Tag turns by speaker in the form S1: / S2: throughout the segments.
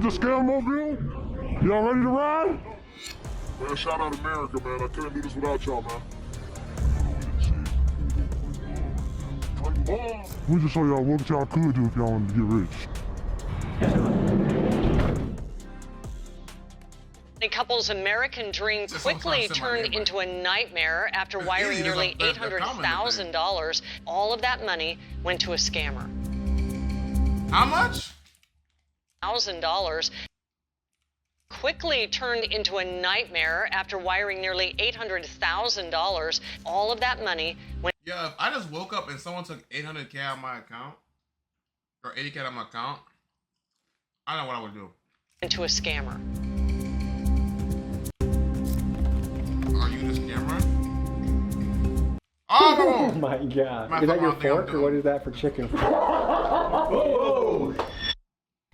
S1: the Scammobile? Y'all ready to ride? Man, shout out America, man. I couldn't do this without y'all, man. We just show y'all what y'all could do if y'all wanted to get rich.
S2: The couple's American dream quickly turned into a nightmare after wiring nearly $800,000. All of that money went to a scammer.
S3: How much?
S2: $1,000 quickly turned into a nightmare after wiring nearly $800,000. All of that money went.
S3: Yeah, if I just woke up and someone took 800K out of my account, or 80K out of my account, I don't know what I would do.
S2: Into a scammer.
S3: Are you the scammer? Oh!
S4: Oh my god. Is that your fork or what is that for chicken?
S5: Whoa.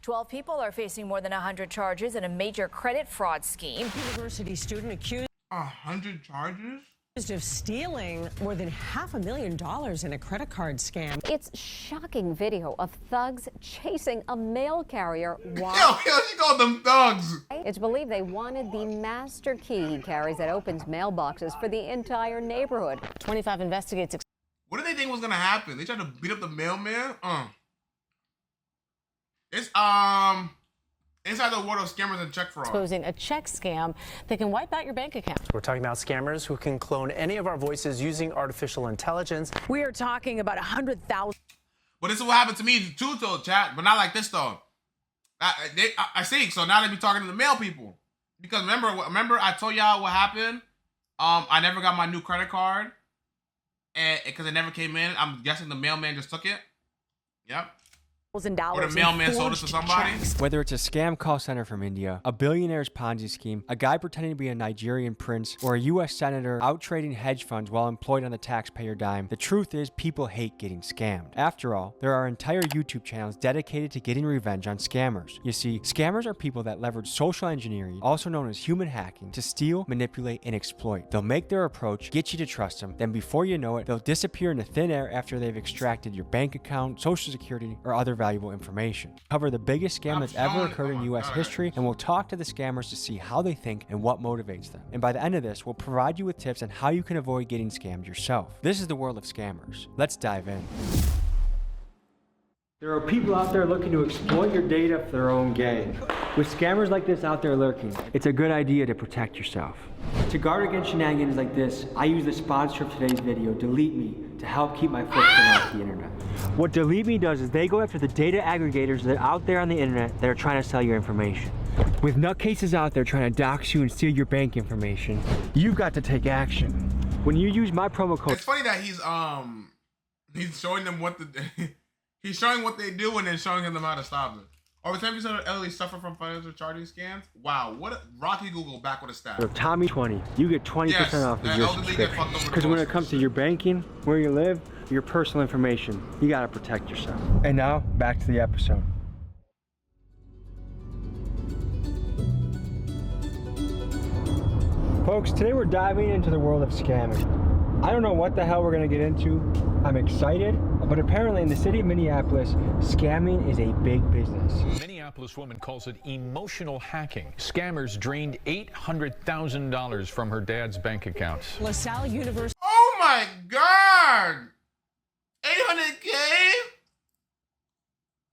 S5: 12 people are facing more than 100 charges in a major credit fraud scheme.
S6: University student accused
S3: 100 charges?
S6: of stealing more than $500,000 in a credit card scam.
S7: It's shocking video of thugs chasing a mail carrier while...
S3: Yo, she called them thugs!
S7: It's believed they wanted the master key he carries that opens mailboxes for the entire neighborhood.
S5: 25 investigates.
S3: What did they think was gonna happen? They tried to beat up the mailman? It's, inside the world of scammers and check fraud.
S5: Exposing a check scam that can wipe out your bank account.
S8: We're talking about scammers who can clone any of our voices using artificial intelligence.
S6: We are talking about 100,000.
S3: But this is what happened to me too, though, chat. But not like this, though. I see. So now they be talking to the mail people. Because remember I told y'all what happened? I never got my new credit card. And because it never came in. I'm guessing the mailman just took it. Yep. Or the mailman sold it to somebody.
S9: Whether it's a scam call center from India, a billionaire's Ponzi scheme, a guy pretending to be a Nigerian prince, or a U.S. senator out trading hedge funds while employed on the taxpayer dime, the truth is people hate getting scammed. After all, there are entire YouTube channels dedicated to getting revenge on scammers. You see, scammers are people that leverage social engineering, also known as human hacking, to steal, manipulate, and exploit. They'll make their approach, get you to trust them, then before you know it, they'll disappear into thin air after they've extracted your bank account, social security, or other valuable information. Cover the biggest scam that's ever occurred in U.S. history, and we'll talk to the scammers to see how they think and what motivates them. And by the end of this, we'll provide you with tips on how you can avoid getting scammed yourself. This is the world of scammers. Let's dive in.
S4: There are people out there looking to exploit your data for their own gain. With scammers like this out there lurking, it's a good idea to protect yourself. To guard against shenanigans like this, I use the sponsor of today's video, Delete Me, to help keep my footprint off the internet. What Delete Me does is they go after the data aggregators that are out there on the internet that are trying to sell your information. With nutcases out there trying to dox you and steal your bank information, you've got to take action. When you use my promo code...
S3: It's funny that he's showing them what he's showing what they do and then showing them how to stop it. Over 10% of elderly suffer from financial charging scams. Wow, what a Rocky Google back with a stat.
S4: With Tommy20, you get 20% off of your subscription. Because when it comes to your banking, where you live, your personal information, you gotta protect yourself. And now, back to the episode. Folks, today we're diving into the world of scamming. I don't know what the hell we're gonna get into. I'm excited, but apparently in the city of Minneapolis, scamming is a big business.
S10: Minneapolis woman calls it emotional hacking. Scammers drained $800,000 from her dad's bank accounts.
S6: LaSalle University.
S3: Oh my God! 800K?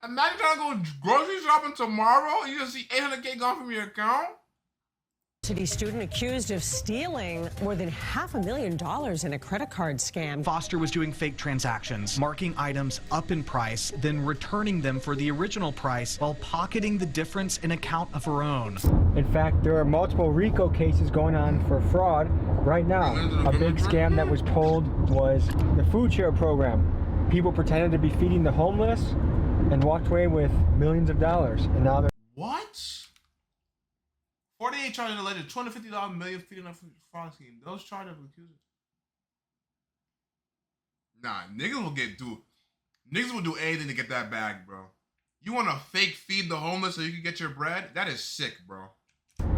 S3: Imagine trying to go grocery shopping tomorrow, you just see 800K gone from your account?
S6: Student accused of stealing more than $500,000 in a credit card scam.
S11: Foster was doing fake transactions, marking items up in price, then returning them for the original price while pocketing the difference in account of her own.
S4: In fact, there are multiple RICO cases going on for fraud right now. A big scam that was pulled was the food share program. People pretended to be feeding the homeless and walked away with millions of dollars, and now they're...
S3: What? 48 charges alleged, $250 million feeding up fraud scheme. Those charges were accused. Nah, niggas will do anything to get that bag, bro. You want to fake feed the homeless so you can get your bread? That is sick, bro.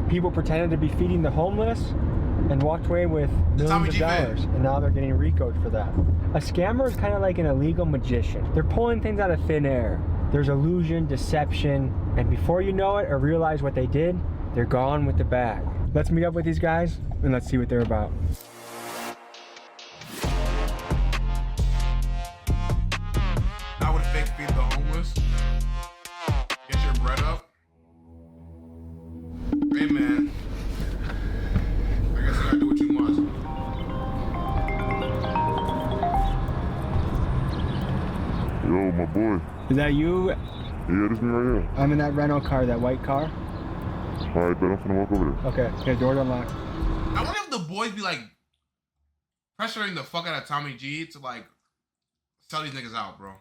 S4: People pretended to be feeding the homeless and walked away with millions of dollars, and now they're getting RICO'd for that. A scammer is kind of like an illegal magician. They're pulling things out of thin air. There's illusion, deception, and before you know it or realize what they did, they're gone with the bag. Let's meet up with these guys and let's see what they're about.
S3: I would fake feed the homeless. Get your bread up. Hey man. I guess you gotta do what you must.
S1: Yo, my boy.
S4: Is that you?
S1: Yeah, this me right here.
S4: I'm in that rental car, that white car.
S1: All right, bet I'm finna walk over there.
S4: Okay, okay, door's unlocked.
S3: I wonder if the boys be like pressuring the fuck out of Tommy G to like sell these niggas out, bro.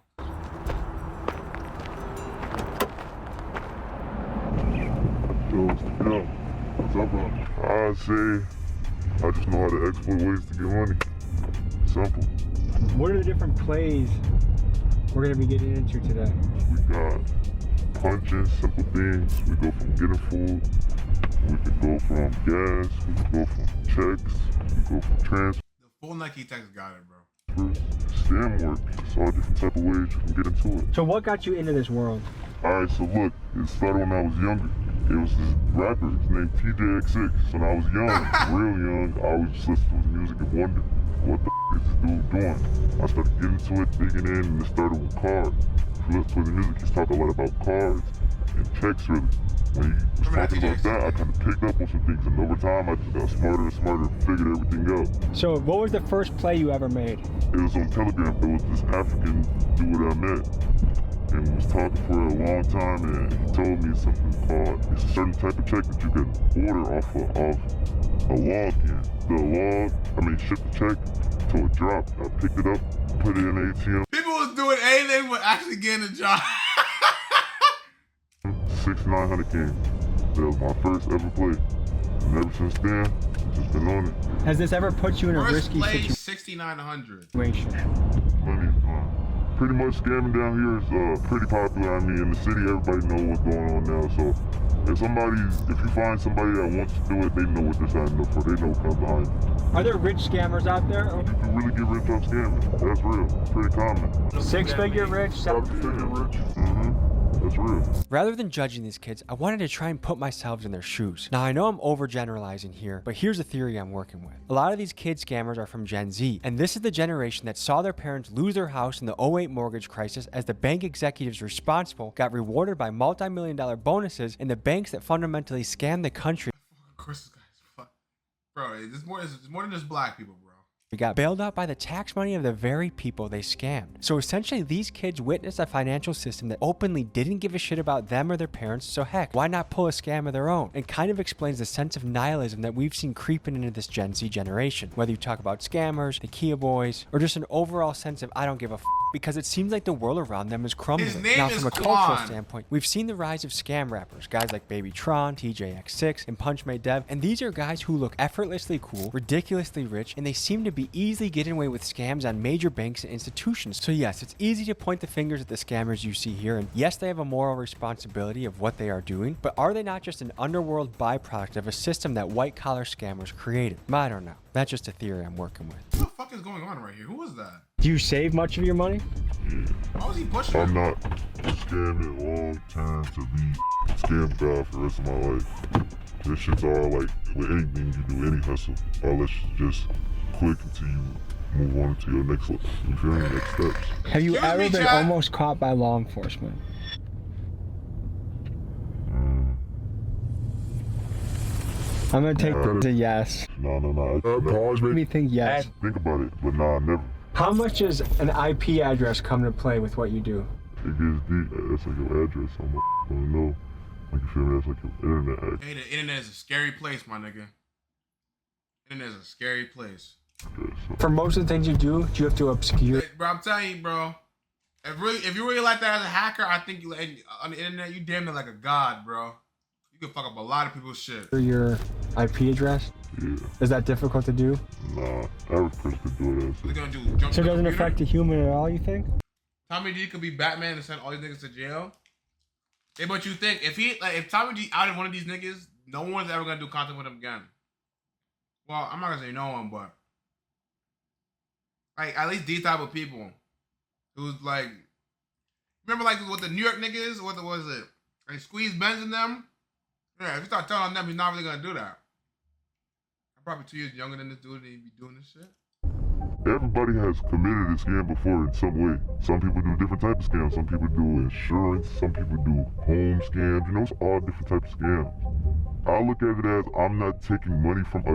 S1: Yo, what's up, bro? I say, I just know how to exploit ways to get money. Simple.
S4: What are the different plays we're gonna be getting into today?
S1: We got punches, simple things. We go from getting food. We can go from gas. We can go from checks. We can go from transfer.
S3: The full Nike text got it, bro.
S1: Scam work. It's all different type of ways you can get into it.
S4: So what got you into this world?
S1: Alright, so look, it started when I was younger. It was this rapper, his name TJX6. When I was young, real young, I always just listened to his music and wondered, what the f is this dude doing? I started getting into it, digging in, and it started with cards. If you listen to his music, he's talking a lot about cards and checks, really. When he was talking about that, I kind of picked up on some things, and over time, I just got smarter and smarter and figured everything out.
S4: So what was the first play you ever made?
S1: It was on Telegram. It was this African dude I met. And we was talking for a long time, and he told me something called, it's a certain type of check that you can order off of a login. Ship the check till it dropped. I picked it up, put it in the ATM.
S3: People was doing anything but actually getting a job.
S1: 6,900 came. That was my first ever play. And ever since then, I've just been on it.
S4: Has this ever put you in a risky
S3: play,
S4: situation?
S3: 6,900.
S1: Plenty of time. Pretty much scamming down here is pretty popular. I mean, in the city, everybody knows what's going on now. So if you find somebody that wants to do it, they know what they're signing up for. They know what comes behind it.
S4: Are there rich scammers out there?
S1: You can really get rich off scamming. That's real. It's pretty common.
S4: 6-figure rich, 7-figure
S1: rich. That's real.
S9: Rather than judging these kids, I wanted to try and put myself in their shoes. Now I know I'm overgeneralizing here, but here's a theory I'm working with. A lot of these kid scammers are from Gen Z, and this is the generation that saw their parents lose their house in the '08 mortgage crisis as the bank executives responsible got rewarded by multi-million-dollar bonuses in the banks that fundamentally scammed the country.
S3: Of course, this guy's fuck. Bro, it's more than just black people, bro.
S9: We got bailed out by the tax money of the very people they scammed. So essentially, these kids witnessed a financial system that openly didn't give a shit about them or their parents, so heck, why not pull a scam of their own? It kind of explains the sense of nihilism that we've seen creeping into this Gen Z generation. Whether you talk about scammers, the Kia boys, or just an overall sense of I don't give a f, because it seems like the world around them is crumbling.
S3: His name
S9: Now,
S3: is
S9: from a
S3: Quan.
S9: cultural standpoint, we've seen the rise of scam rappers, guys like Baby Tron, TJX6, and Punchmade Dev, and these are guys who look effortlessly cool, ridiculously rich, and they seem to be easily getting away with scams on major banks and institutions. So yes, it's easy to point the fingers at the scammers you see here, and yes, they have a moral responsibility of what they are doing, but are they not just an underworld byproduct of a system that white-collar scammers created? I don't know. That's just a theory I'm working with.
S3: What the fuck is going on right here? Who was that?
S4: Do you save much of your money?
S3: Why was he pushing?
S1: I'm not scamming long term to be scam guy for the rest of my life. This shit's all like, with anything you do, any hustle, all that's just quick until you move on to your next, you feel me, next steps.
S4: Have you ever been almost caught by law enforcement? I'm gonna take the yes.
S1: No.
S4: Pause,
S1: Let
S4: me think yes.
S1: Think about it, but nah, never.
S4: How much does an IP address come to play with what you do?
S1: It gets deep. That's like your address. I'm don't know. Like, you feel me? That's like your internet address.
S3: Hey, the internet is a scary place, my nigga. Internet is a scary place.
S4: For most of the things you do you have to obscure?
S3: Hey, bro, I'm telling you, bro. If you really like that as a hacker, I think you on the internet, you damn near like a god, bro. You can fuck up a lot of people's shit.
S4: Your IP address?
S1: Yeah.
S4: Is that difficult to do?
S1: Nah, average person could do it.
S3: What they gonna do? Jump
S4: So it
S3: the
S4: doesn't
S3: computer?
S4: affect a human at all, you think?
S3: Tommy G could be Batman and send all these niggas to jail. Hey, but you think if Tommy G outed one of these niggas, no one's ever gonna do content with him again. Well, I'm not gonna say no one, but like at least these type of people who's like Remember like with the New York niggas, what was it? They squeeze Benz in them? Yeah, if you start telling them, he's not really gonna do that. I'm probably 2 years younger than this dude and he'd be doing this shit.
S1: Everybody has committed a scam before in some way. Some people do different types of scams. Some people do insurance. Some people do home scams. You know, it's all different types of scams. I look at it as I'm not taking money from a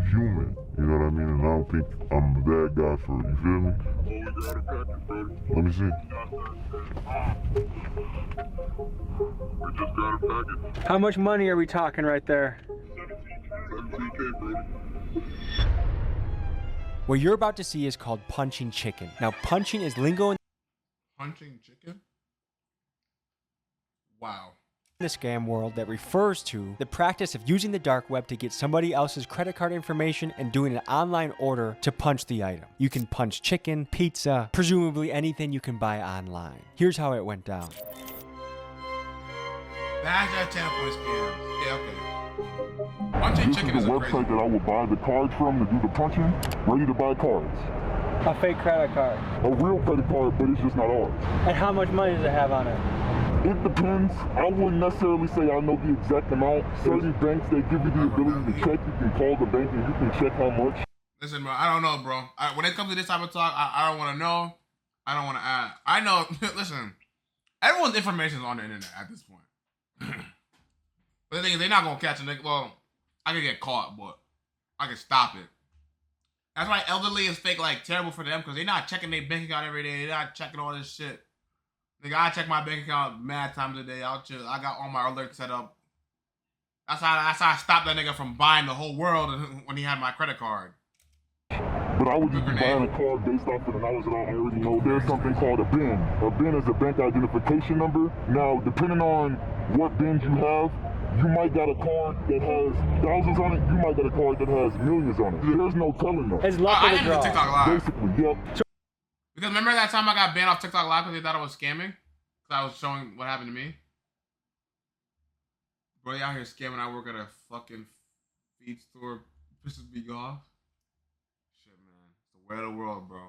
S1: human. You know what I mean? And I don't think I'm that guy for it. You feel me? Let me see. We just got a package.
S4: How much money are we talking right there?
S1: 17K, bro.
S9: What you're about to see is called punching chicken. Now, punching is lingo in
S3: Punching chicken? Wow.
S9: the scam world that refers to the practice of using the dark web to get somebody else's credit card information and doing an online order to punch the item. You can punch chicken, pizza, presumably anything you can buy online. Here's how it went down.
S3: Bash that channel for scams. Yeah, okay. Punching
S1: This
S3: chicken
S1: is
S3: is
S1: the
S3: a
S1: website
S3: crazy.
S1: that I would buy the cards from to do the punching. Ready to buy cards.
S4: A fake credit card.
S1: A real credit card, but it's just not ours.
S4: And how much money does it have on it?
S1: It depends. I wouldn't necessarily say I know the exact amount. Certain banks, they give you the ability to check. You can call the bank and you can check how much.
S3: Listen, bro, I don't know, bro. When it comes to this type of talk, I don't want to know. I don't want to add. I know, listen, everyone's information is on the internet at this point. But the thing is, they're not going to catch a nigga. Well, I could get caught, but I can stop it. That's why elderly is fake, like, terrible for them, because they're not checking their bank account every day. They're not checking all this shit. Nigga, I check my bank account mad times a day. I'll chill. I got all my alerts set up. That's how I stopped that nigga from buying the whole world when he had my credit card.
S1: But I would just be buying a card based off of the knowledge that I already know. There's something called a BIN. A BIN is a bank identification number. Now, depending on what BINs you have, you might got a card that has thousands on it. You might got a card that has millions on it. There's no telling them.
S4: It's luck of the
S3: I ended
S4: draw.
S3: TikTok Live.
S1: Basically, yep.
S3: Because remember that time I got banned off TikTok Live because they thought I was scamming? Because I was showing what happened to me? Bro, you out here scamming. I work at a fucking feed store. Pisses me off. Shit, man. It's the way of the world, bro.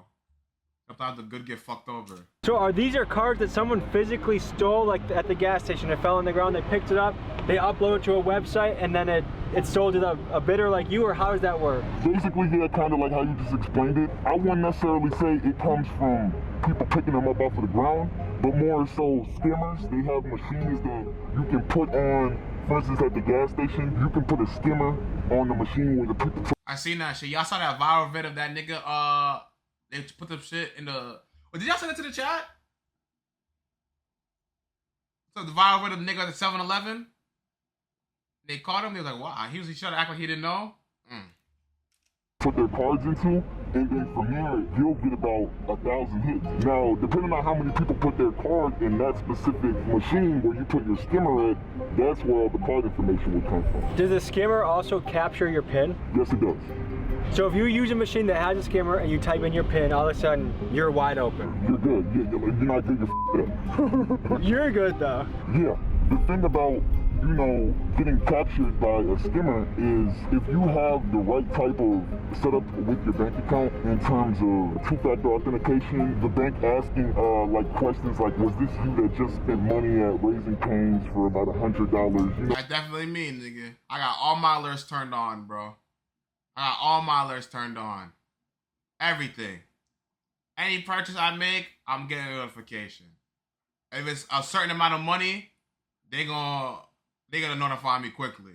S3: Sometimes the good get fucked over.
S4: So are these cards that someone physically stole, like at the gas station? It fell on the ground, they picked it up, they upload it to a website, and then it's sold to a bidder like you, or how does that work?
S1: Basically, yeah, kind of like how you just explained it. I wouldn't necessarily say it comes from people picking them up off of the ground, but more so scammers. They have machines that you can put on, for instance, at the gas station, you can put a skimmer on the machine where the people...
S3: I seen that shit. Y'all saw that viral vid of that nigga, they put the shit in the... Well, did y'all send it to the chat? So the viral vid of the nigga at the 7-Eleven? They caught him. They was like, wow. He tried to act like he didn't know.
S1: Put their cards into, and then from there, you'll get about 1,000 hits. Now, depending on how many people put their card in that specific machine where you put your skimmer at, that's where all the card information will come from.
S4: Does the skimmer also capture your PIN?
S1: Yes, it does.
S4: So if you use a machine that has a skimmer and you type in your PIN, all of a sudden, you're wide open.
S1: You're good. Yeah, you're not good, you're up.
S4: You're good, though.
S1: Yeah. The thing about, you know, getting captured by a skimmer is if you have the right type of setup with your bank account in terms of two-factor authentication, the bank asking like questions like, was this you that just spent money at Raising Cane's for about $100? You know?
S3: That's definitely me, nigga. I got all my alerts turned on, bro. I got all my alerts turned on. Everything. Any purchase I make, I'm getting a notification. If it's a certain amount of money, they're gonna notify me quickly.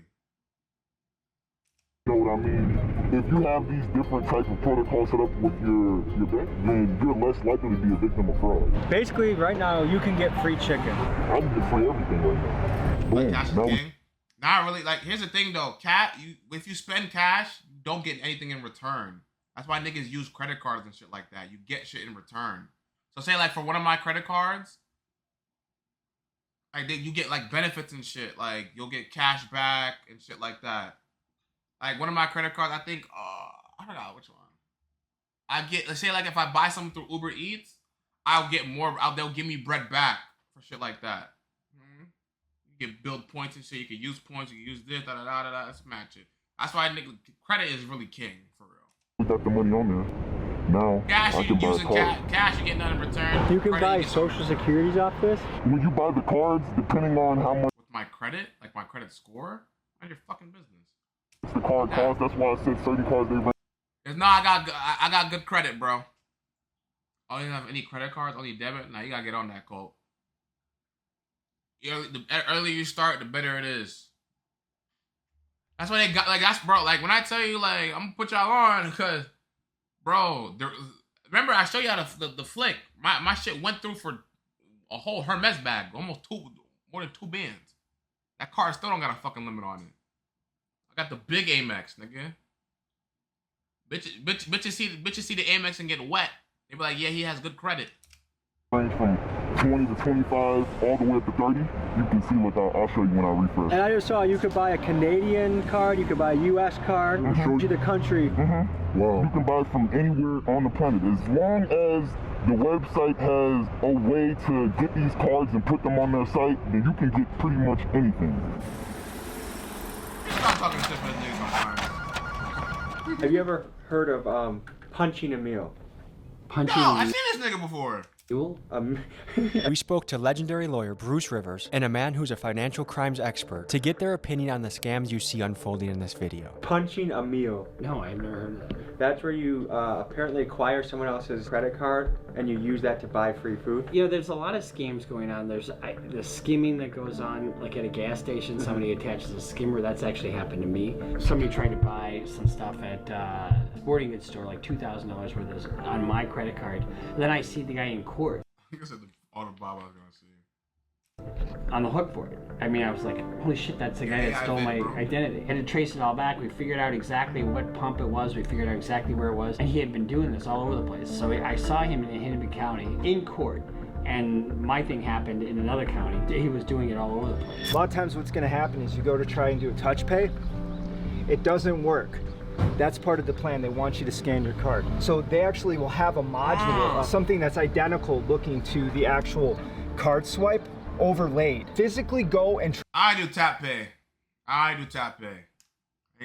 S1: You know what I mean? If you have these different types of protocols set up with your bank, then you're less likely to be a victim of fraud.
S4: Basically, right now, you can get free chicken.
S1: I can get free everything right now. Boom.
S3: Cash is king. Not really. Like, here's the thing, though. If you spend cash, you don't get anything in return. That's why niggas use credit cards and shit like that. You get shit in return. So say, like, for one of my credit cards, like, you get, like, benefits and shit. Like, you'll get cash back and shit like that. Like, one of my credit cards, I think, I don't know which one. I get, let's say, like, if I buy something through Uber Eats, I'll get more, they'll give me bread back for shit like that. You can build points and shit. You can use points. You can use this, da-da-da-da-da. Let's match it. That's why nigga, credit is really king, for real.
S1: We got the money on there. Now,
S3: Cash,
S1: I can buy a
S3: using
S1: card.
S3: cash, you get nothing in return.
S4: You can
S3: Credit,
S4: buy
S3: you get
S4: social securities off this?
S1: When you buy the cards, depending on how much
S3: with my credit, like my credit score, none of your fucking business.
S1: the card costs, that's why I said certain cards they range.
S3: No, I got good credit, bro. I don't even have any credit cards, only debit. Now you gotta get on that, Colt. The earlier you start, the better it is. That's why they got, like, that's, bro, like, when I tell you, like, I'm gonna put y'all on, because, bro, remember I showed y'all the flick. My shit went through for a whole Hermes bag, almost more than 2 bands. That card still don't got a fucking limit on it. I got the big Amex, nigga. Bitches see the Amex and get wet. They be like, yeah, he has good credit.
S1: Range from 20 to 25, all the way up to 30. You can see, like, I'll show you when I refresh.
S4: And I just saw you could buy a Canadian card, you could buy a US card, show you the country.
S1: Wow. You can buy from anywhere on the planet. As long as the website has a way to get these cards and put them on their site, then you can get pretty much anything.
S3: Stop talking shit for this nigga sometimes.
S4: Have you ever heard of punching a meal?
S3: Punching I've seen this nigga before.
S9: We spoke to legendary lawyer Bruce Rivers and a man who's a financial crimes expert to get their opinion on the scams you see unfolding in this video.
S4: Punching a meal. No, I've never heard of that. That's where you apparently acquire someone else's credit card and you use that to buy free food.
S12: You know, there's a lot of scams going on. There's the skimming that goes on, like at a gas station, somebody attaches a skimmer. That's actually happened to me. Somebody tried to buy some stuff at a sporting goods store, like $2,000 worth of on my credit card. And then I see the guy in court.
S3: I think I said all the Bob I was gonna see.
S12: On the hook for it. I mean, I was like, holy shit, that's the guy that stole my identity. Had to trace it all back. We figured out exactly what pump it was. We figured out exactly where it was. And he had been doing this all over the place. So I saw him in Hennepin County in court. And my thing happened in another county. He was doing it all over the place.
S13: A lot of times what's going to happen is you go to try and do a touch pay. It doesn't work. That's part of the plan. They want you to scan your card. So they actually will have a module, something that's identical looking to the actual card swipe overlaid. Physically go and
S3: I do tap pay. Ain't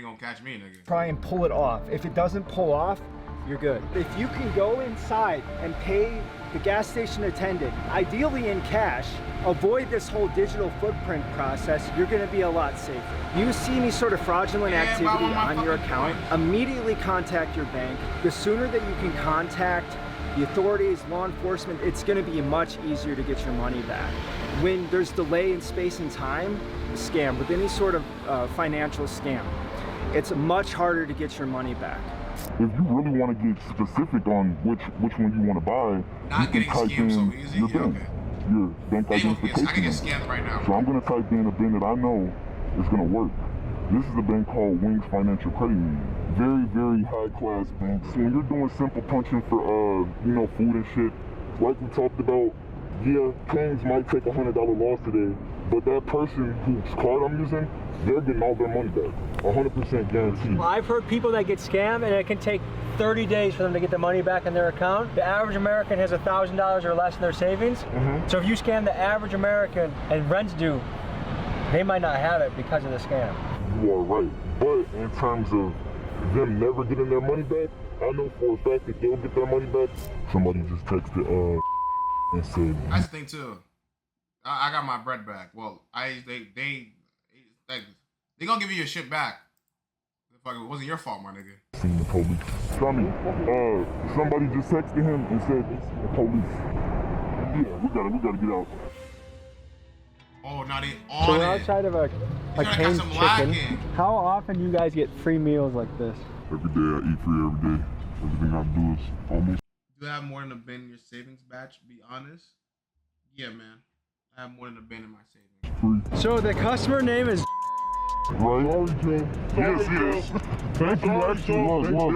S3: gonna catch me, nigga.
S13: Try and pull it off. If it doesn't pull off, you're good. If you can go inside and pay the gas station attendant, ideally in cash, avoid this whole digital footprint process, you're gonna be a lot safer. You see any sort of fraudulent activity on your account, immediately contact your bank. The sooner that you can contact the authorities, law enforcement, it's gonna be much easier to get your money back. When there's delay in space and time, scam, with any sort of financial scam, it's much harder to get your money back.
S1: If you really want to get specific on which one you want to buy, you can type in your bank, your bank identification.
S3: I can get scammed right now.
S1: So I'm going to type in a bank that I know is going to work. This is a bank called Wings Financial Credit Union. Very, very high class bank. So when you're doing simple punching for, food and shit, like we talked about, yeah, Kings might take a $100 loss today, but that person whose card I'm using, they're getting all their money back. 100% guaranteed.
S4: Well, I've heard people that get scammed and it can take 30 days for them to get the money back in their account. The average American has $1,000 or less in their savings. So if you scam the average American and rent's due, they might not have it because of the scam.
S1: You are right. But in terms of them never getting their money back, I know for a fact that they'll get their money back. Somebody just texted and said,
S3: that's the thing too. I got my bread back. Well, they gonna give you your shit back. Fuck, it wasn't your fault, my nigga.
S1: Seen the police. Sonny, somebody just texted him and said, the police. Yeah, we gotta get out.
S3: Oh, now they on
S4: so
S3: it.
S4: we're outside of a Cane's Chicken.
S3: Lacking.
S4: How often do you guys get free meals like this?
S1: Every day I eat free every day. Everything I do is almost.
S3: Do you have more than a bin in your savings batch? Be honest. Yeah, man. I have more than a bin in my savings.
S1: Free.
S4: So the customer name is
S1: right. Yes. Thank you. Actually, look.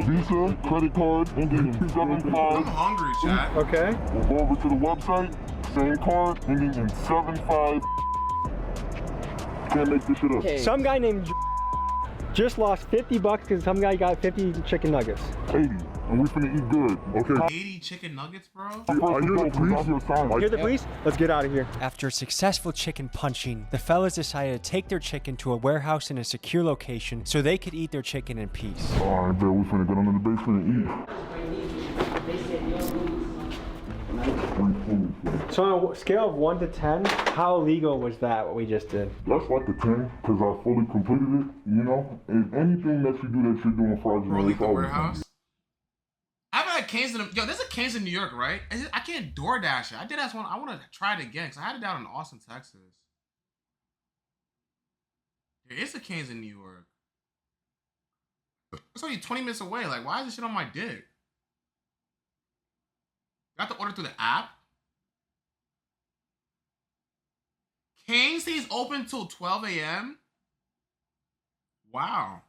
S1: Visa, credit card, ending in 75.
S3: I'm hungry, chat.
S4: Okay.
S1: We'll go over to the website. Same card, ending in 75. Can't make this shit up.
S4: Okay. Some guy named just lost $50 because some guy got 50 chicken nuggets.
S1: 80, and we finna eat good. Okay.
S3: 80 chicken nuggets, bro?
S1: I hear the police.
S4: Hear the police? Let's get out of here.
S9: After successful chicken punching, the fellas decided to take their chicken to a warehouse in a secure location so they could eat their chicken in peace.
S1: Alright, bet we finna go down to the basement and eat. free food.
S4: So on a scale of 1 to 10, how illegal was that, what we just did?
S1: That's like a 10, because I fully completed it, you know? And anything that you do that you're doing fraudulent,
S3: Rolling
S1: it's
S3: the
S1: always
S3: warehouse. I haven't had Canes in yo, there's a Canes in New York, right? I can't DoorDash it. I did ask one. I want to try it again because I had it down in Austin, Texas. There is a Canes in New York. It's only 20 minutes away. Like, why is this shit on my dick? You have to order through the app. Canes stays open till 12 a.m. Wow.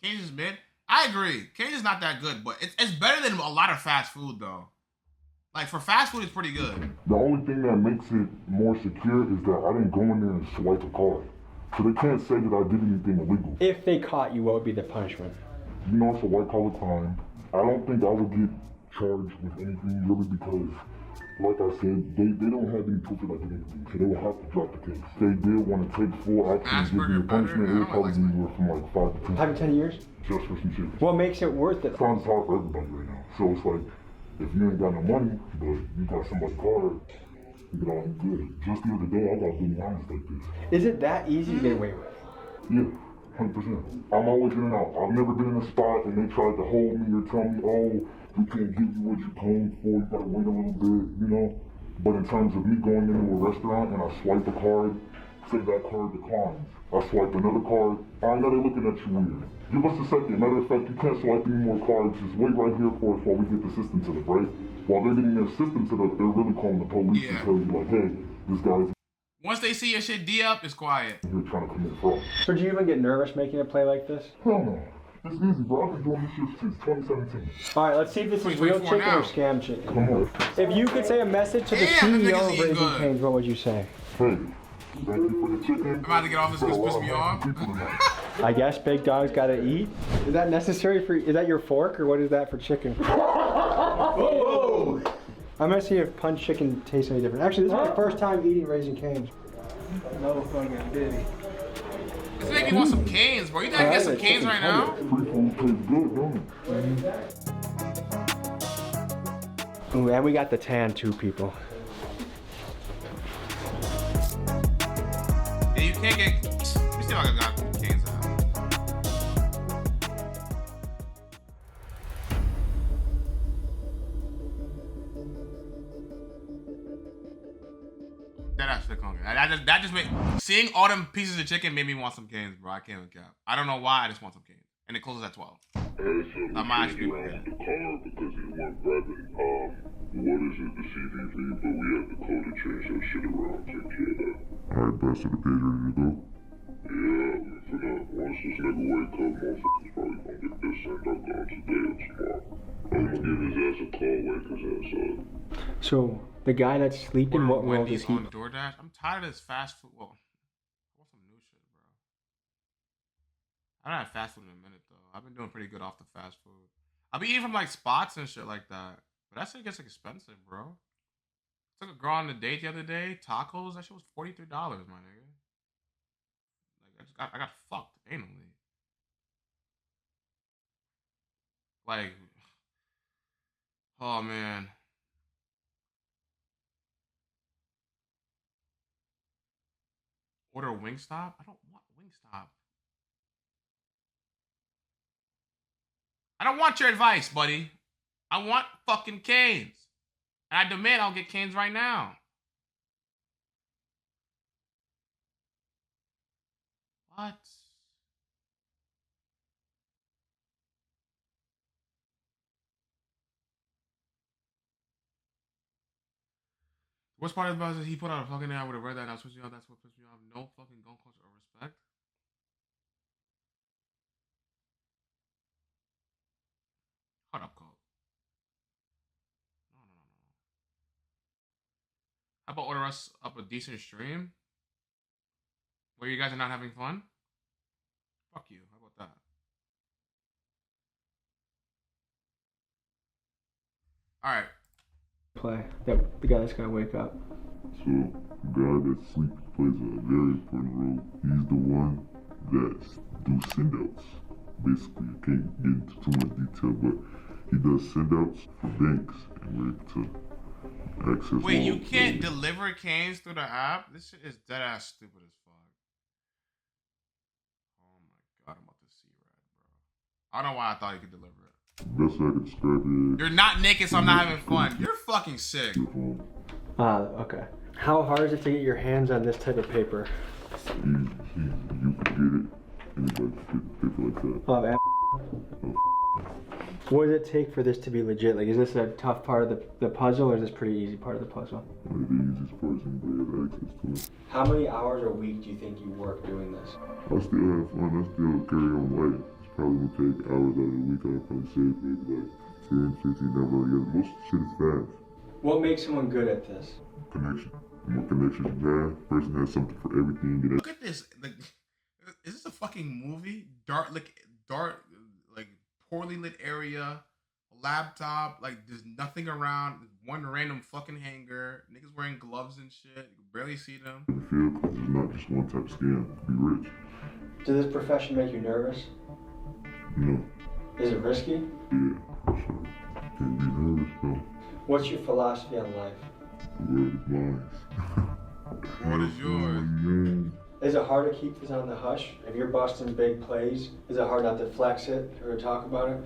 S3: Canes is mid. I agree. Canes is not that good, but it's better than a lot of fast food, though. Like, for fast food, it's pretty good.
S1: The only thing that makes it more secure is that I didn't go in there and swipe a card. So they can't say that I did anything illegal.
S4: If they caught you, what would be the punishment?
S1: You know, it's a white-collar crime. I don't think I would get charged with anything, really, because, like I said, they don't have any proof that I did anything, so they would have to drop the case. If they did want to take full action and give me a punishment, it would probably be anywhere from like 5 to 10.
S4: 5 to 10 years?
S1: Just for some shit.
S4: What makes it worth it?
S1: Times hard for everybody right now. So it's like, if you ain't got no money, but you got somebody's card, you get all good. Just the other day, I got really honest like this.
S4: Is it that easy to get away with?
S1: Yeah, 100%. I'm always in and out. I've never been in a spot and they tried to hold me or tell me, oh, we can't give you what you're paying for, you gotta wait a little bit, you know? But in terms of me going into a restaurant and I swipe a card, say that card declines. I swipe another card, I know they're looking at you weird. Give us a second. Matter of fact, you can't swipe any more cards. Just wait right here for us while we get the system set up, right? While they're getting their system set up, they're really calling the police to tell you, like, hey, this guy's
S3: Once they see your shit D up, it's quiet.
S1: here trying to commit fraud.
S4: So do you even get nervous making a play like this?
S1: Hell no. It's easy, bro. I've been doing this shit since 2017.
S4: All right, let's see if this is real chicken or scam chicken.
S1: Come on.
S4: If you could say a message to the CEO of Raising Cane's, what would you say?
S1: Hey, thank you for the chicken.
S3: I'm about to get off this because it's pissing me off.
S4: I guess big dogs gotta eat. Is that necessary for? Is that your fork or what is that for chicken?
S1: Oh!
S4: I'm gonna see if punch chicken tastes any different. Actually, this is my first time eating Raising Cane's. No fucking diddy.
S3: This make me want some Canes, bro. You think I can get some Canes right now?
S1: Free food tastes good, don't it?
S4: Ooh, and we got the tan too, people.
S3: Yeah, you can't get. Let me see if I got Canes out. That just made seeing all them pieces of chicken made me want some Canes, bro. I can't even cap. I don't know why. I just want some Canes, and it closes at 12. I might actually be with
S1: the car because he went grabbing what is it, the CVV, but we had the code to change that shit around. Take care of that. Alright, best of the page ready to go? Yeah, we finna, once this nigga wake up, motherfuckers probably gonna get this sent out gone today or tomorrow. I'm gonna give his ass a call, wake his ass up.
S4: So the guy that's sleeping, what world is he?
S3: On DoorDash. I'm tired of this fast food. Well, I want some new shit, bro. I haven't had fast food in a minute though. I've been doing pretty good off the fast food. I'll be eating from like spots and shit like that. But that shit gets expensive, bro. I took a girl on a date the other day. Tacos. That shit was $43, my nigga. Like I got fucked anally. Like, oh man. Order Wingstop? I don't want Wingstop. I don't want your advice, buddy. I want fucking Canes. And I demand I'll get Canes right now. What? Worst part about it is he put out a fucking ad with a red light. That's what pissed me off. No fucking gun culture or respect. Hold up, Cole. No. How about order us up a decent stream? Where you guys are not having fun? Fuck you. How about that? Alright.
S4: Play. That the guy that's gonna wake up.
S1: So, the guy that sleeps plays a very important role. He's the one that do send-outs. Basically, I can't get into too much detail, but He does send-outs for banks and we're able to access.
S3: Wait, you can't deliver canes through the app? This shit is dead ass stupid as fuck. Oh my god, I'm about to see red, bro. I don't know why I thought you could deliver it.
S1: Best way I can describe it is,
S3: you're not naked, so I'm not having fun. You're fucking sick.
S4: Okay. How hard is it to get your hands on this type of paper?
S1: You can get it. Anybody can get paper like that.
S4: What does it take for this to be legit? Like, is this a tough part of the puzzle, or is this pretty easy part of the puzzle?
S1: One of the easiest parts, anybody has access to it.
S4: How many hours a week do you think you work doing this?
S1: I still have fun. I still carry on life. It's probably gonna take hours out of the week. I'll probably save maybe like 10, 15 hours. Most shit is fast.
S4: What makes someone good at this?
S1: Connection. The more connections you have, the person has something for everything.
S3: Look at this. Like, is this a fucking movie? Dark, poorly lit area, laptop, like there's nothing around, there's one random fucking hanger, niggas wearing gloves and shit, you can barely see them.
S1: I feel because it's not just one type of scam. Be rich.
S4: Does this profession make you nervous?
S1: No.
S4: Is it risky?
S1: Yeah, for sure. Can't be nervous though.
S4: What's your philosophy on life?
S1: The word is mine.
S3: What is yours?
S4: Is it hard to keep this on the hush? If you're busting big plays, is it hard not to flex it or to talk about it?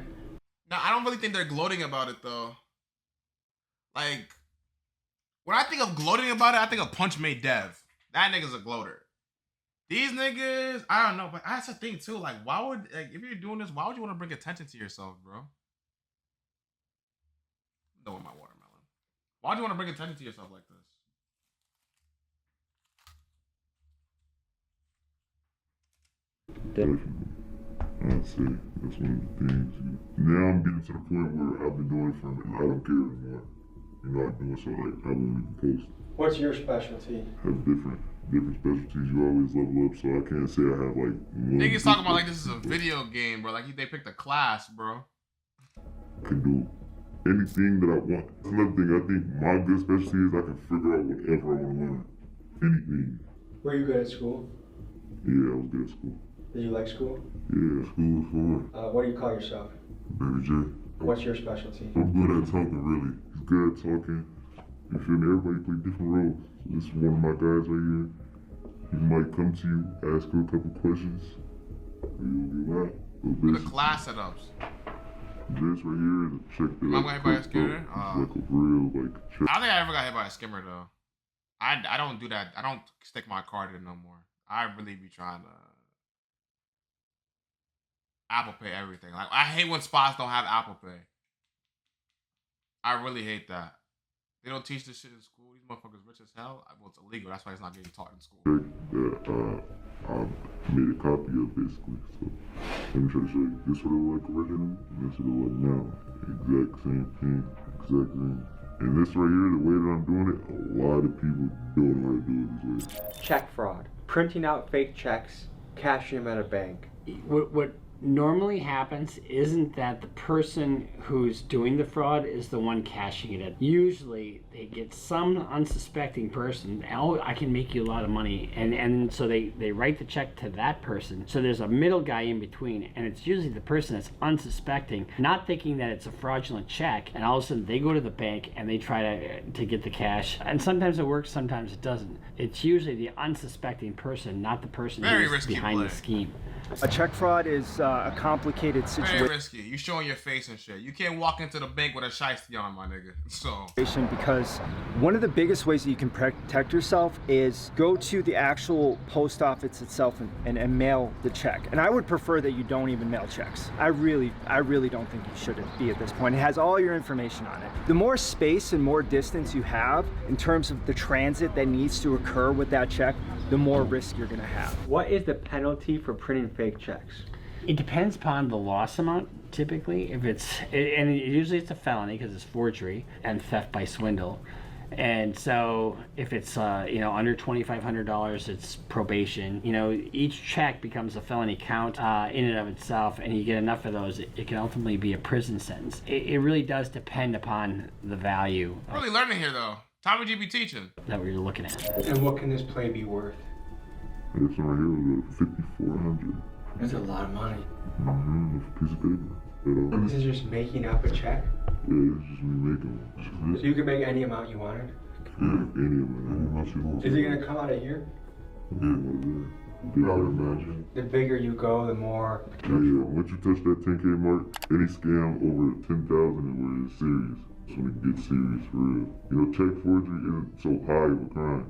S3: No, I don't really think they're gloating about it though. Like, when I think of gloating about it, I think of Punch Made Dev. That nigga's a gloater. These niggas, I don't know, but that's the thing too. Like, why would, like, if you're doing this, why would you want to bring attention to yourself, bro? No, with my watermelon. Why would you want to bring attention to yourself like this?
S1: Definitely. I'd say that's one of the things. Now I'm getting to the point where I've been doing it for a minute. I don't care anymore. You know, I'm doing so like I won't even post.
S4: What's your specialty?
S1: Have different specialties. You always level up, so I can't say I have like one.
S3: Niggas talking about like this is a video game, bro. Like they picked a class, bro.
S1: I can do anything that I want. That's another thing. I think my good specialty is I can figure out whatever I want to learn. Anything.
S4: Were you good at school?
S1: Yeah, I was good at school.
S4: Did you like school?
S1: Yeah, school was fun.
S4: What do you call yourself?
S1: Baby J.
S4: What's your specialty?
S1: I'm good at talking, really. He's good at talking. You feel me? Everybody play different roles. This is one of my guys right here. He might come to you, ask you a couple questions. Or you'll be like,
S3: Look at the class setups.
S1: This right here is a check that
S3: I'm gonna hit by a skimmer?
S1: It's like a real, like, check.
S3: I don't think I ever got hit by a skimmer, though. I don't do that. I don't stick my card in no more. I really be trying to Apple Pay everything. Like, I hate when spots don't have Apple Pay. I really hate that. They don't teach this shit in school. These motherfuckers rich as hell. Well, it's illegal. That's why it's not getting taught in school.
S1: That I made a copy of, basically. So let me try to show you. This would look like original, and this would look like now. Exact same thing. Exact thing. And this right here, the way that I'm doing it, a lot of people don't know how to do it this way.
S4: Check fraud. Printing out fake checks, cashing them at a bank.
S12: What normally happens isn't that the person who's doing the fraud is the one cashing it. Usually they get some unsuspecting person, oh, I can make you a lot of money, and so they write the check to that person. So there's a middle guy in between, and it's usually the person that's unsuspecting, not thinking that it's a fraudulent check, and all of a sudden they go to the bank and they try to get the cash. And sometimes it works, sometimes it doesn't. It's usually the unsuspecting person, not the person who's behind the scheme.
S13: A check fraud is a complicated situation.
S3: Very risky. You showing your face and shit. You can't walk into the bank with a shiesty on, my nigga. So.
S13: Because one of the biggest ways that you can protect yourself is go to the actual post office itself and mail the check. And I would prefer that you don't even mail checks. I really don't think you should be at this point. It has all your information on it. The more space and more distance you have in terms of the transit that needs to occur with that check, the more risk you're gonna have.
S4: What is the penalty for printing fake checks?
S12: It depends upon the loss amount, typically. If usually it's a felony because it's forgery and theft by swindle. And so if it's under $2,500, it's probation. Each check becomes a felony count in and of itself, and you get enough of those, it can ultimately be a prison sentence. It really does depend upon the value.
S3: Really learning here, though. How would you be teaching?
S12: That what you're looking at.
S4: And what can this play be worth?
S1: This one right here was $5,400.
S4: That's a lot of money.
S1: Piece of paper.
S4: This is just making up a check?
S1: Yeah, it's just me making one.
S4: So you can make any amount you wanted?
S1: Yeah, any amount you want.
S4: Is it gonna come out of here?
S1: Yeah, I would imagine.
S4: The bigger you go, the more
S1: Yeah, once you touch that 10K mark, any scam over 10,000 is where it's serious. It's when it gets serious for real. You know, check forgery isn't so high of a crime.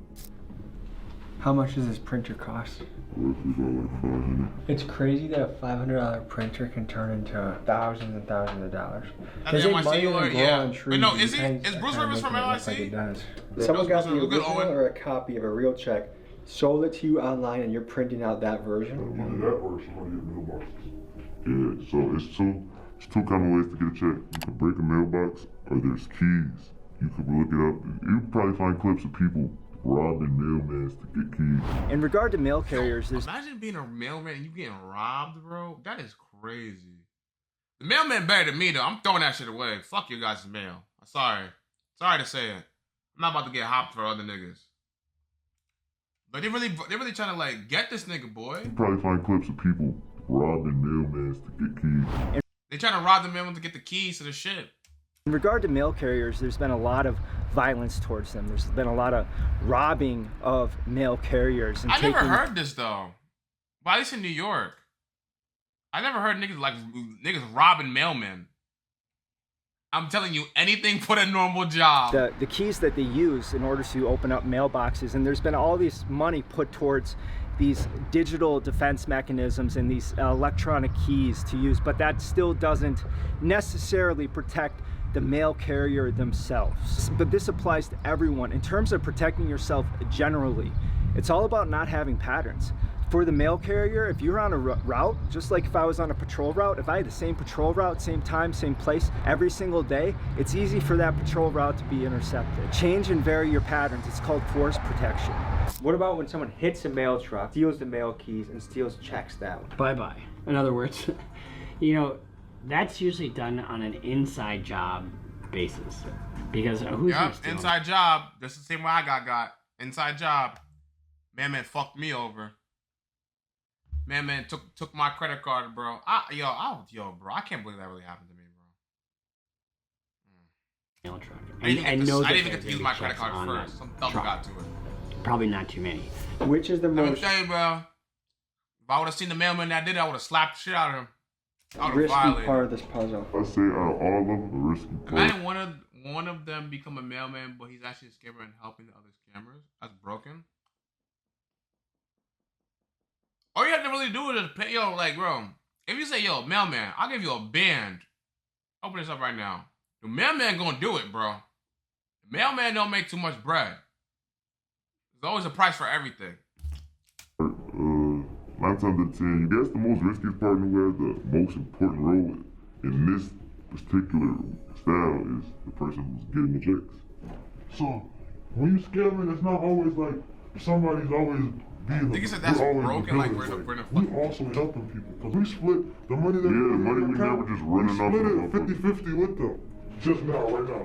S4: How much does this printer cost?
S1: Roughly about like 500.
S4: It's crazy that a $500 printer can turn into thousands and thousands of dollars.
S3: That's NYC or yeah. Wait, no, is Bruce Rivers from NYC?
S4: Like it does. Someone got the original or a copy of a real check, sold it to you online, and you're printing out that version?
S1: Either that or somebody at mailboxes. Yeah, so it's two kind of ways to get a check. You can break a mailbox, or there's keys. You can look it up. You can probably find clips of people robbing mailmans to get keys.
S13: In regard to mail carriers, there's...
S3: Imagine being a mailman and you getting robbed, bro. That is crazy. The mailman better than me, though. I'm throwing that shit away. Fuck your guys' mail. I'm sorry. Sorry to say it. I'm not about to get hopped for other niggas. But they're really trying to, like, get this nigga, boy.
S1: You probably find clips of people robbing mailmans to get keys.
S3: They trying to rob the mailman to get the keys to the shit.
S13: In regard to mail carriers, there's been a lot of violence towards them. There's been a lot of robbing of mail carriers. And
S3: I never heard this, though. Well, at least in New York. I never heard niggas robbing mailmen. I'm telling you, anything for a normal job.
S13: The keys that they use in order to open up mailboxes, and there's been all this money put towards these digital defense mechanisms and these electronic keys to use, but that still doesn't necessarily protect the mail carrier themselves. But this applies to everyone. In terms of protecting yourself generally, it's all about not having patterns. For the mail carrier, if you're on a route, just like if I was on a patrol route, if I had the same patrol route, same time, same place, every single day, it's easy for that patrol route to be intercepted. Change and vary your patterns. It's called force protection.
S4: What about when someone hits a mail truck, steals the mail keys, and steals checks that way?
S12: Bye-bye. In other words, you know, that's usually done on an inside job basis. Because who's
S3: inside job. That's the same way I got. Inside job. Man fucked me over. Man took my credit card, bro. Bro, I can't believe that really happened to me, bro.
S12: Mail truck.
S3: I didn't even get to use my credit card first. Some thug got to it.
S12: Probably not too many.
S4: Which is the most...
S3: Let me tell you, bro. If I would have seen the mailman that did it, I would have slapped the shit out of him.
S4: risky part of this puzzle?
S1: I say out of all of them, the risky part.
S3: Imagine one of them become a mailman, but he's actually a scammer and helping the other scammers. That's broken. All you have to really do is pay, bro. If you say, yo, mailman, I'll give you a band. Open this up right now. The mailman gonna do it, bro. The mailman don't make too much bread. There's always a price for everything.
S1: 9 times out of 10, you guess the most riskiest partner who has the most important role in this particular style is the person who's getting the checks. So, when you scamming, it's not always like somebody's always being the
S3: said that's broken, like we're
S1: we also helping people. Because we split the money that the money we never just running off. We split it 50-50 with them. Just now, right now,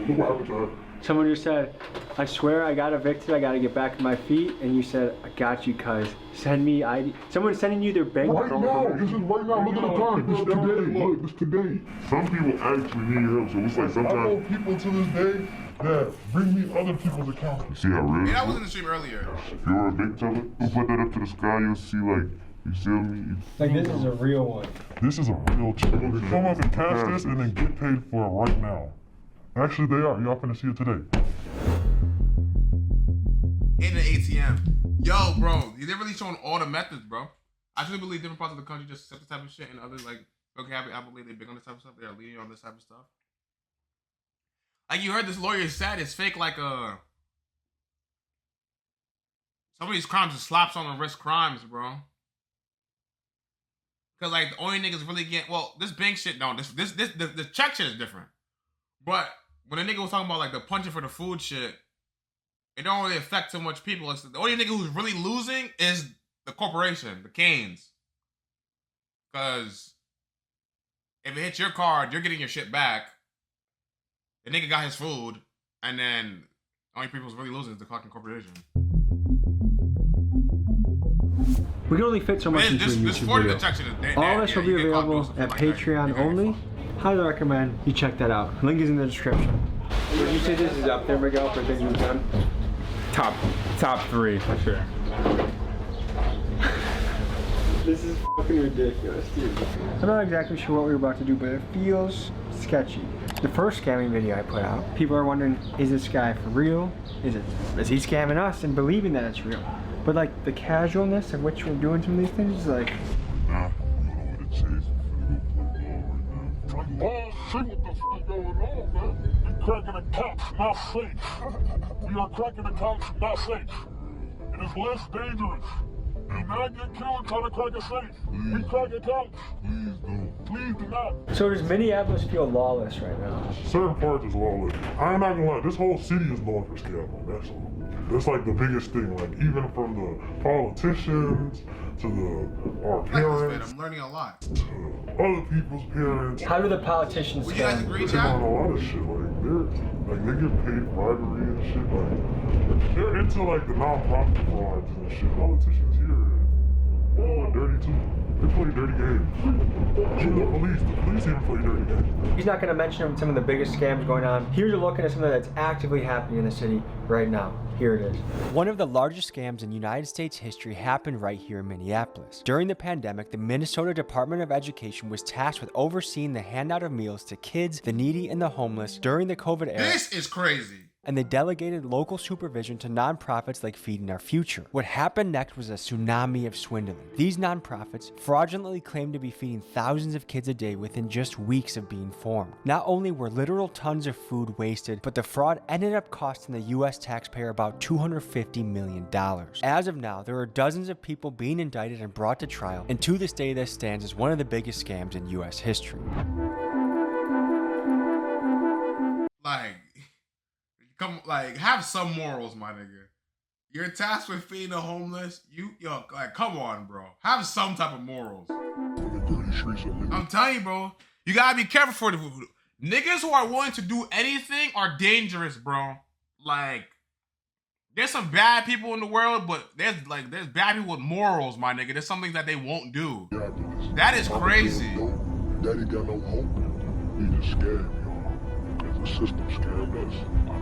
S1: look what happened to her.
S4: Someone just said, I swear I got evicted, I gotta get back on my feet, and you said, I got you, cuz. Send me ID. Someone's sending you their bank
S1: Right now, this is right now, look at the time. This today, look, this today. Some people actually need help, so it's like sometimes... I know people to this day that bring me other people's accounts. You see how real?
S3: Yeah, I was in the stream earlier.
S1: If you're a big teller, who put that up to the sky, you'll see like, you see me?
S4: Like this is a real one.
S1: This is a real check. Come up and cash this and then get paid for it right now. Actually, they are. Y'all finna see it today.
S3: In the ATM. Yo, bro, they're really showing all the methods, bro. I truly believe different parts of the country just accept this type of shit, and others, like, okay, I believe they're big on this type of stuff. They are leading on this type of stuff. Like, you heard this lawyer said it's fake, like, some of these crimes are slaps on the wrist crimes, bro. Because, like, the only niggas really get, well, this bank shit, no, the check shit is different. But when a nigga was talking about, like, the punching for the food shit, it don't really affect too much people. It's the only nigga who's really losing is the corporation, the Canes. Because if it hits your card, you're getting your shit back. The nigga got his food, and then the only people who's really losing is the fucking corporation.
S4: We can only fit so much into a
S3: This
S4: YouTube
S3: 40
S4: video.
S3: detection is
S4: All this will be available at Patreon only. Highly recommend you check that out. Link is in the description. Would you say this is up there, Miguel, for things we've done?
S14: Top 3 for sure.
S4: This is fucking ridiculous, dude. I'm not exactly sure what we were about to do, but it feels sketchy. The first scamming video I put out, people are wondering, is this guy for real? Is he scamming us and believing that it's real? But like the casualness of which we're doing some of these things is like,
S1: Oh, see what the fuck going on, man. You cracking the cops, not safe. We are cracking the cops, not safe. It is less dangerous. Do not get killed trying to crack a safe. We crack the cops. Please don't. Please do not.
S4: so does Minneapolis feel lawless right now?
S1: Certain parts is lawless. I'm not gonna lie, this whole city is known for scamming. That's like the biggest thing. Like even from the politicians to our parents.
S3: I'm learning a lot.
S1: To other people's parents.
S4: How do the politicians
S3: Would you guys agree,
S1: They're
S3: Chad?
S1: on a lot of shit. Like they get paid bribery and shit. Like they're into like the non-profit frauds and shit. Politicians here, they're dirty too. They play dirty games. Even the police even play dirty games.
S4: He's not going to mention some of the biggest scams going on. Here's a look at something that's actively happening in the city right now. Here it is.
S9: One of the largest scams in United States history happened right here in Minneapolis. During the pandemic, the Minnesota Department of Education was tasked with overseeing the handout of meals to kids, the needy, and the homeless during the COVID era.
S3: This is crazy.
S9: And they delegated local supervision to nonprofits like Feeding Our Future. What happened next was a tsunami of swindling. These nonprofits fraudulently claimed to be feeding thousands of kids a day within just weeks of being formed. Not only were literal tons of food wasted, but the fraud ended up costing the US taxpayer about $250 million. As of now, there are dozens of people being indicted and brought to trial, and to this day this stands as one of the biggest scams in US history.
S3: Like, have some morals, my nigga. You're tasked with feeding the homeless. Like, come on, bro. Have some type of morals. I'm telling you, bro. You gotta be careful for the niggas who are willing to do anything are dangerous, bro. Like, there's some bad people in the world, but there's bad people with morals, my nigga. There's something that they won't do. That is crazy.
S1: Daddy got no hope. He just scared, y'all. There's a system scammed us.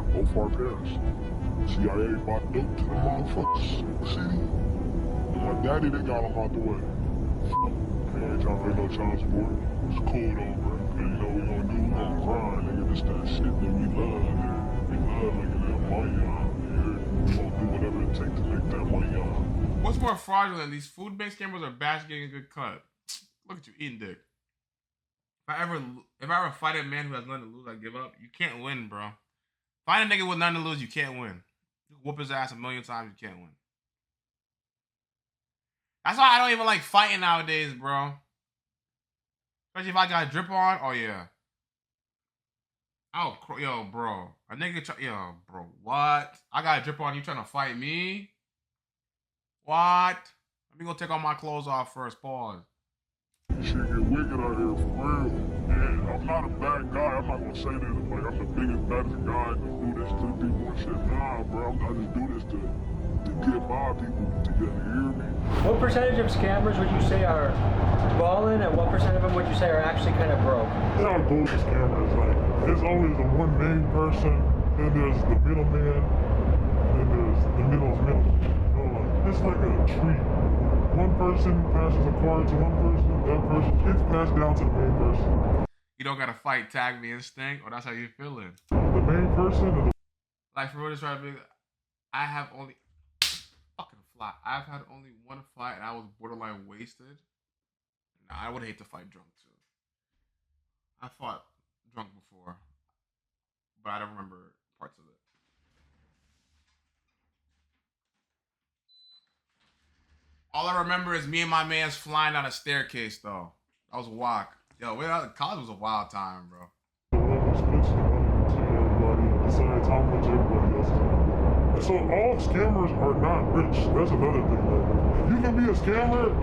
S1: Both our parents. CIA bought dope to the motherfuckers in the city. My daddy, they got him out the way. They ain't trying to pay no child support. It's cool though, bro. Cause you know what we gonna do? We gonna grind, nigga. This that shit that we love, nigga. We love making that money on. We gonna do whatever it takes to make that money on.
S3: What's more fraudulent, these food-based scammers or Bash getting a good cut? Look at you eating dick. If I ever fight a man who has nothing to lose, I give up. You can't win, bro. Find a nigga with nothing to lose, you can't win. You can whoop his ass a million times, you can't win. That's why I don't even like fighting nowadays, bro. Especially if I got a drip on, oh yeah. Oh, yo, bro. A nigga, yo, bro, what? I got a drip on, you trying to fight me? What? Let me go take all my clothes off first, pause.
S1: Shit get wicked out here for real. Yeah, I'm not a bad guy. I'm not gonna say this like I'm the biggest, baddest guy to do this to people and shit. Nah, bro. I just do this to get by people to get to hear me.
S4: What percentage of scammers would you say are balling, and what percent of them would you say are actually kind of broke?
S1: There are bullshit scammers. Like there's always the one main person, then there's the middleman, then there's the middle's middle. You know, like it's like a tree. One person passes a card to one person, that person gets passed down to the main person.
S3: You don't gotta fight, tag me instinct, or that's how you feeling.
S1: The main person is
S3: like for real, this right big. I have only fucking fly. I've had only one fight and I was borderline wasted. Nah, I would hate to fight drunk too. I fought drunk before, but I don't remember parts of it. All I remember is me and my man's flying down a staircase, though. That was a walk. Yo, college was a wild time, bro.
S1: So all scammers are not rich. That's another thing. Like, you can be a scammer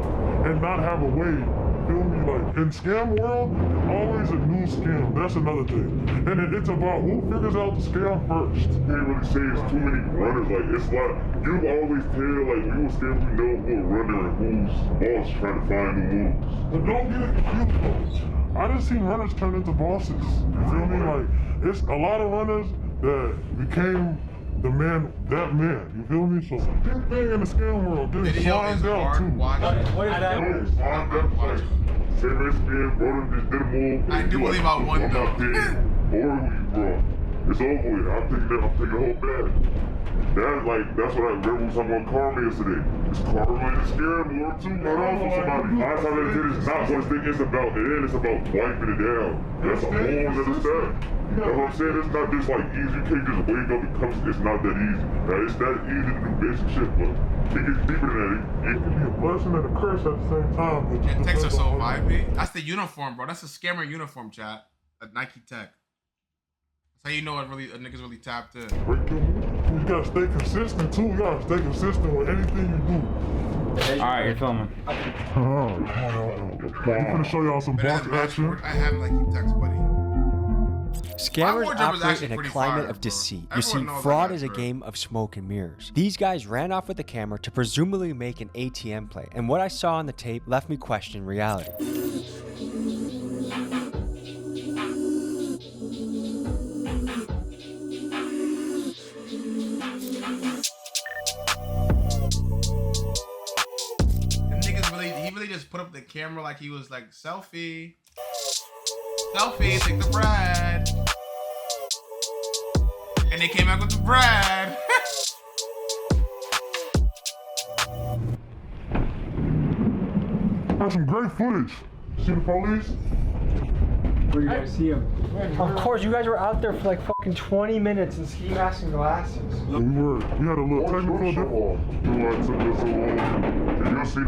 S1: and not have a way feel me? Like, in scam world, there's always a new scam. That's another thing. And it's about who figures out the scam first. You can't really say it's too many runners. Like, it's like, you always tell, like, when you a scam, you know who a runner and who's boss trying to find new moves. But don't get it confused, though. I just seen runners turn into bosses. You feel me? Like, it's a lot of runners that became the man, that man. You feel me? So, big thing in the scam world, getting signed out, too.
S3: What is that?
S1: Signed out, like, say Mexican, bro, just did a move.
S3: I do believe I won, though.
S1: Or you, bro. It's over with. I'm taking the whole bag. That's what I read when talking about karma yesterday. It's karma in the scam world too. Not off of somebody. Nine times out of 10, it's not what I think it's about. The end, it's about wiping it down. That's a whole other step. You know what I'm saying? It's not just like easy. You can't just wake up and come. It's not that easy. Now, it's that easy to do basic shit, but it gets deeper than that. It can be a blessing and a curse at the same time.
S3: It takes are so vibey. That's the uniform, bro. That's a scammer uniform, chat. At Nike Tech. That's how you know a nigga's really tapped in.
S1: You gotta stay consistent too. You gotta stay consistent with anything you do.
S14: Alright, you're filming.
S1: I'm gonna show y'all some box action.
S3: I have Nike Techs, buddy.
S9: Scammers operate in a climate of deceit. You see, fraud is a game of smoke and mirrors. These guys ran off with the camera to presumably make an ATM play, and what I saw on the tape left me questioning reality.
S3: He really just put up the camera like he was like, selfie, take the bread. And they came back with the bread.
S1: That's some great footage. See the police?
S4: Where do you guys see him? Of course, you guys were out there for like fucking 20 minutes in ski masks and glasses.
S1: We had a little technical difficulty. It took us so long. And you'll see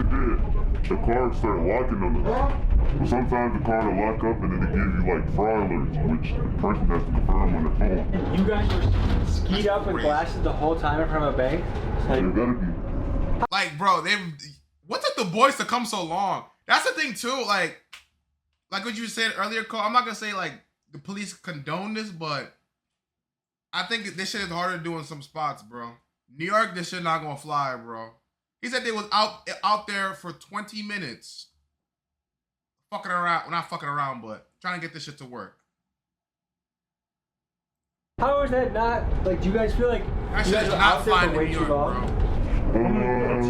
S1: the car started locking on us. But sometimes the car will lock up and then they give you like fraud alerts, which the person has to confirm on their phone.
S4: You guys were skied up with glasses the whole time in front of a bank?
S1: You gotta be.
S3: Like, bro, what took the boys to come so long? That's the thing too, like what you said earlier, Cole, I'm not gonna say like the police condone this, but I think this shit is harder to do in some spots, bro. New York, this shit not gonna fly, bro. He said they was out there for 20 minutes. Fucking around, well, not fucking around, but trying to get this shit to work.
S4: How is that not, like, do you guys feel like
S3: that
S4: you
S3: shit
S4: guys
S3: is
S4: are
S3: not
S4: out there
S3: flying
S4: for
S3: in
S4: way
S3: New
S4: too
S3: York,
S4: long?
S3: bro.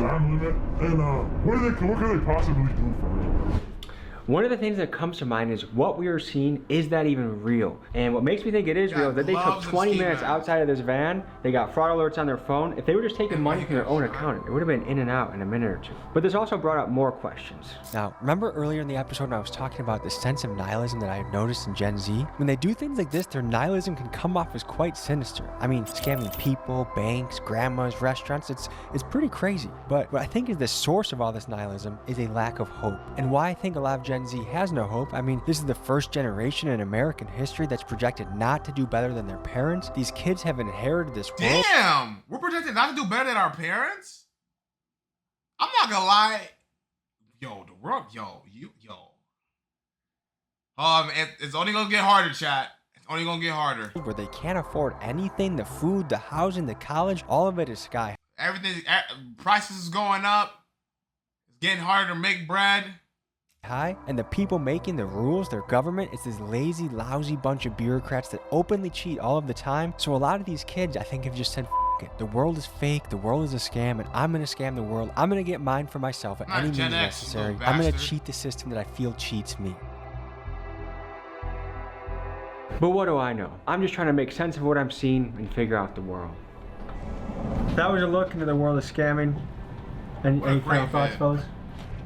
S1: Time limit. And what can they possibly do for real?
S4: One of the things that comes to mind is what we are seeing, is that even real? And what makes me think it is real is that they took 20 minutes outside of this van, they got fraud alerts on their phone. If they were just taking money from their own account, it would have been in and out in a minute or two. But this also brought up more questions.
S9: Now, remember earlier in the episode when I was talking about the sense of nihilism that I have noticed in Gen Z? When they do things like this, their nihilism can come off as quite sinister. I mean, scamming people, banks, grandmas, restaurants, it's pretty crazy. But what I think is the source of all this nihilism is a lack of hope. And why I think a lot of Gen Z has no hope. I mean, this is the first generation in American history that's projected not to do better than their parents. These kids have inherited this world.
S3: Damn! We're projected not to do better than our parents? I'm not gonna lie. Yo, the world, yo. It's only gonna get harder, chat. It's only gonna get harder.
S9: Where they can't afford anything, the food, the housing, the college, all of it is sky.
S3: Everything, prices is going up. It's getting harder to make bread.
S9: High, and the people making the rules, their government, is this lazy, lousy bunch of bureaucrats that openly cheat all of the time. So a lot of these kids, I think, have just said, F it. The world is fake, the world is a scam, and I'm gonna scam the world. I'm gonna get mine for myself at any means necessary. I'm gonna cheat the system that I feel cheats me.
S4: But what do I know? I'm just trying to make sense of what I'm seeing and figure out the world. That was a look into the world of scamming. Any final thoughts, fellas?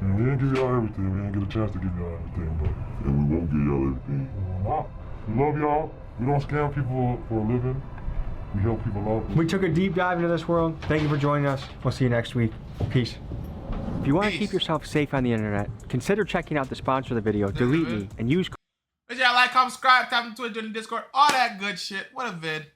S1: And we didn't give y'all everything. We didn't get a chance to give y'all everything, but and we won't give y'all everything. We love y'all. We don't scam people for a living. We help people out.
S4: We took a deep dive into this world. Thank you for joining us. We'll see you next week. Peace. If you want to keep yourself safe on the internet, consider checking out the sponsor of the video, Delete Me, and use.
S3: Make sure y'all like, comment, subscribe, tap into Twitter, join the Discord, all that good shit. What a vid.